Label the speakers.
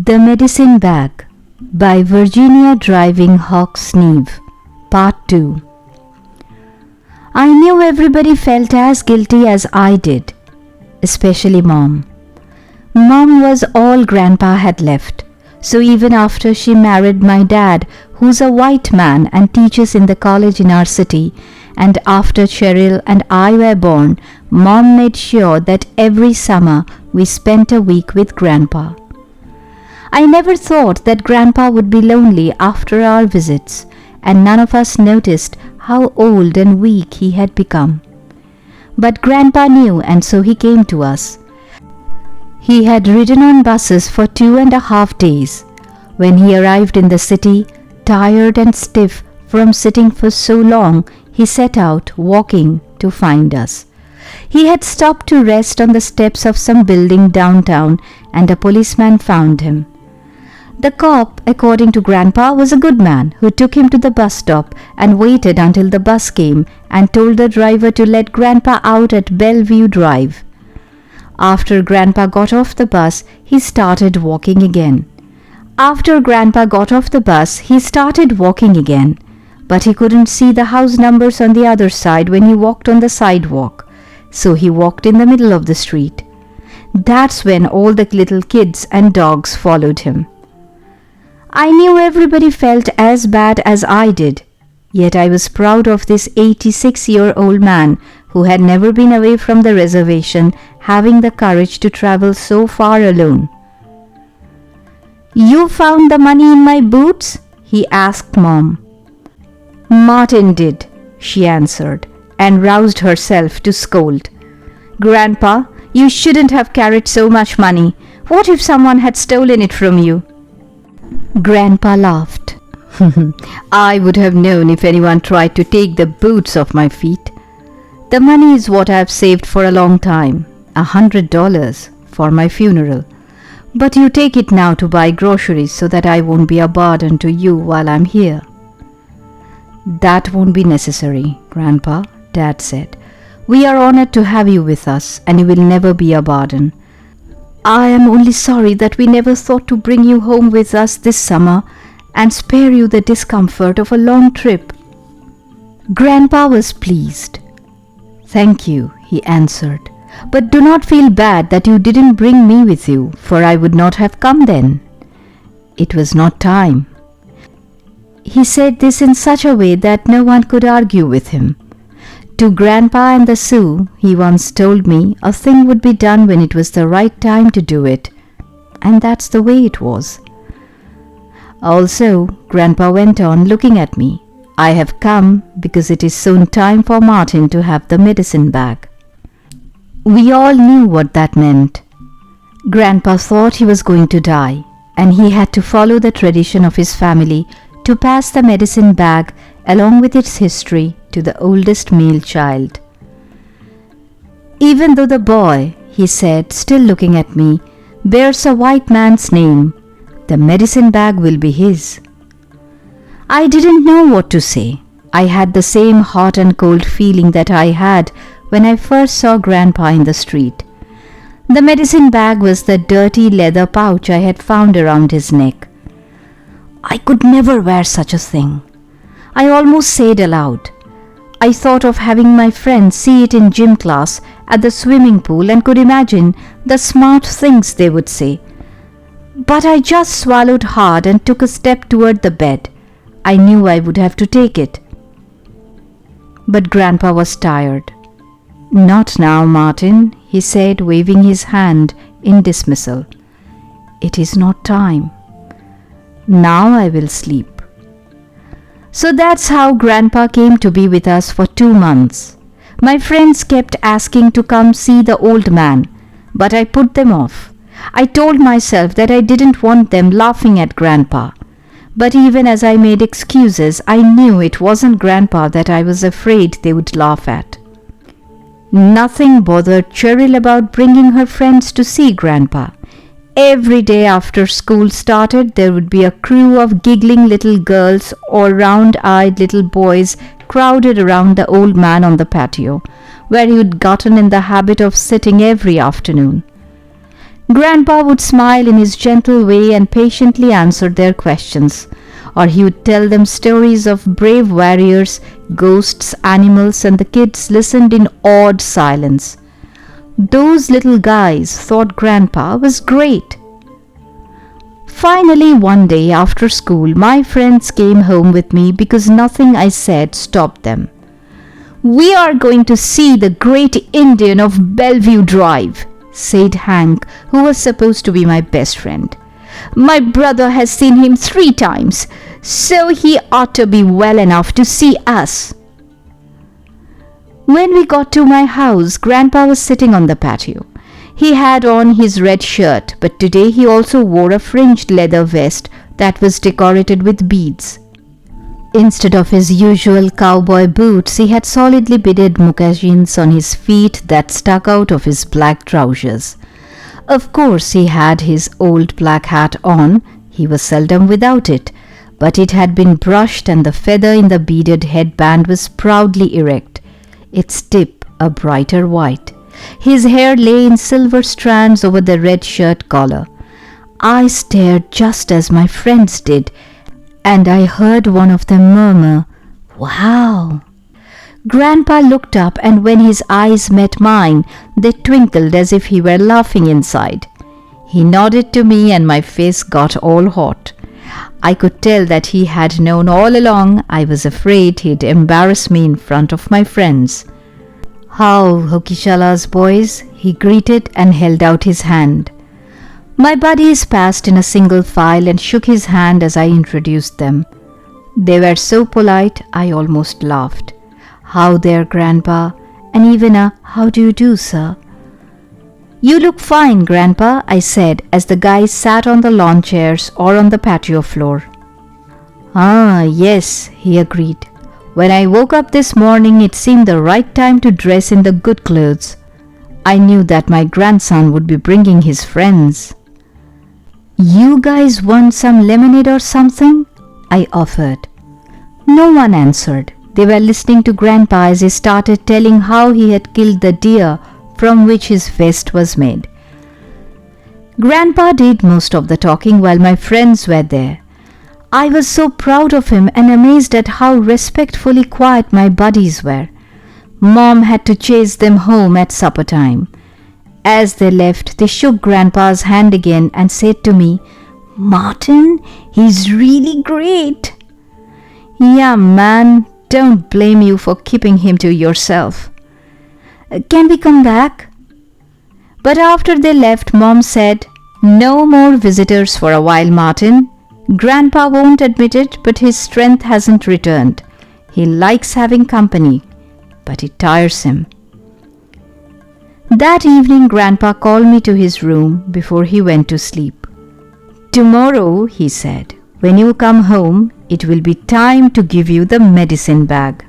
Speaker 1: The Medicine Bag by Virginia Driving Hawk Sneve, Part 2. I knew everybody felt as guilty as I did, especially Mom. Mom was all Grandpa had left, so even after she married my dad, who's a white man and teaches in the college in our city, and after Cheryl and I were born, Mom made sure that every summer we spent a week with Grandpa. I never thought that Grandpa would be lonely after our visits, and none of us noticed how old and weak he had become. But Grandpa knew, and so he came to us. He had ridden on buses for 2.5 days. When he arrived in the city, tired and stiff from sitting for so long, he set out walking to find us. He had stopped to rest on the steps of some building downtown, and a policeman found him. The cop, according to Grandpa, was a good man who took him to the bus stop and waited until the bus came and told the driver to let Grandpa out at Bellevue Drive. After Grandpa got off the bus, he started walking again. But he couldn't see the house numbers on the other side when he walked on the sidewalk, so he walked in the middle of the street. That's when all the little kids and dogs followed him. I knew everybody felt as bad as I did, yet I was proud of this 86-year-old man who had never been away from the reservation, having the courage to travel so far alone. "You found the money in my boots?" he asked Mom. "Martin did," she answered, and roused herself to scold. "Grandpa, you shouldn't have carried so much money. What if someone had stolen it from you?" Grandpa laughed. "I would have known if anyone tried to take the boots off my feet. The money is what I have saved for a long time, $100 for my funeral. But you take it now to buy groceries so that I won't be a burden to you while I'm here." "That won't be necessary, Grandpa," Dad said. "We are honored to have you with us, and you will never be a burden. I am only sorry that we never thought to bring you home with us this summer and spare you the discomfort of a long trip." Grandpa was pleased. "Thank you," he answered, "but do not feel bad that you didn't bring me with you, for I would not have come then. It was not time." He said this in such a way that no one could argue with him. To Grandpa and the Sioux, he once told me, a thing would be done when it was the right time to do it, and that's the way it was. Also, Grandpa went on looking at me. "I have come because it is soon time for Martin to have the medicine bag." We all knew what that meant. Grandpa thought he was going to die, and he had to follow the tradition of his family to pass the medicine bag along with its history to the oldest male child. "Even though the boy," he said, still looking at me, "bears a white man's name, the medicine bag will be his." I didn't know what to say. I had the same hot and cold feeling that I had when I first saw Grandpa in the street. The medicine bag was the dirty leather pouch I had found around his neck. I could never wear such a thing. I almost said aloud. I thought of having my friends see it in gym class at the swimming pool and could imagine the smart things they would say. But I just swallowed hard and took a step toward the bed. I knew I would have to take it. But Grandpa was tired. "Not now, Martin," he said, waving his hand in dismissal. "It is not time. Now I will sleep." So that's how Grandpa came to be with us for 2 months. My friends kept asking to come see the old man, but I put them off. I told myself that I didn't want them laughing at Grandpa. But even as I made excuses, I knew it wasn't Grandpa that I was afraid they would laugh at. Nothing bothered Cheryl about bringing her friends to see Grandpa. Every day after school started, there would be a crew of giggling little girls or round-eyed little boys crowded around the old man on the patio, where he had gotten in the habit of sitting every afternoon. Grandpa would smile in his gentle way and patiently answer their questions, or he would tell them stories of brave warriors, ghosts, animals, and the kids listened in awed silence. Those little guys thought Grandpa was great. Finally, one day after school, my friends came home with me because nothing I said stopped them. "We are going to see the great Indian of Bellevue Drive," said Hank, who was supposed to be my best friend. "My brother has seen him 3 times, so he ought to be well enough to see us." When we got to my house, Grandpa was sitting on the patio. He had on his red shirt, but today he also wore a fringed leather vest that was decorated with beads. Instead of his usual cowboy boots, he had solidly beaded moccasins on his feet that stuck out of his black trousers. Of course, he had his old black hat on. He was seldom without it, but it had been brushed and the feather in the beaded headband was proudly erect, its tip a brighter white. His hair lay in silver strands over the red shirt collar. I stared just as my friends did, and I heard one of them murmur, "Wow!" Grandpa looked up, and when his eyes met mine, they twinkled as if he were laughing inside. He nodded to me and my face got all hot. I could tell that he had known all along. I was afraid he'd embarrass me in front of my friends. "How, Hokishalas boys?" he greeted and held out his hand. My buddies passed in a single file and shook his hand as I introduced them. They were so polite, I almost laughed. "How there, Grandpa?" and even a "How do you do, sir?" "You look fine, Grandpa," I said as the guys sat on the lawn chairs or on the patio floor. "Ah, yes," he agreed. "When I woke up this morning, it seemed the right time to dress in the good clothes. I knew that my grandson would be bringing his friends." "You guys want some lemonade or something?" I offered. No one answered. They were listening to Grandpa as he started telling how he had killed the deer from which his vest was made. Grandpa did most of the talking while my friends were there. I was so proud of him and amazed at how respectfully quiet my buddies were. Mom had to chase them home at supper time. As they left, they shook Grandpa's hand again and said to me, "Martin, he's really great." "Yeah, man, don't blame you for keeping him to yourself." "Can we come back?" But after they left, Mom said, "No more visitors for a while, Martin. Grandpa won't admit it, but his strength hasn't returned. He likes having company, but it tires him." That evening, Grandpa called me to his room before he went to sleep. "Tomorrow," he said, "when you come home, it will be time to give you the medicine bag."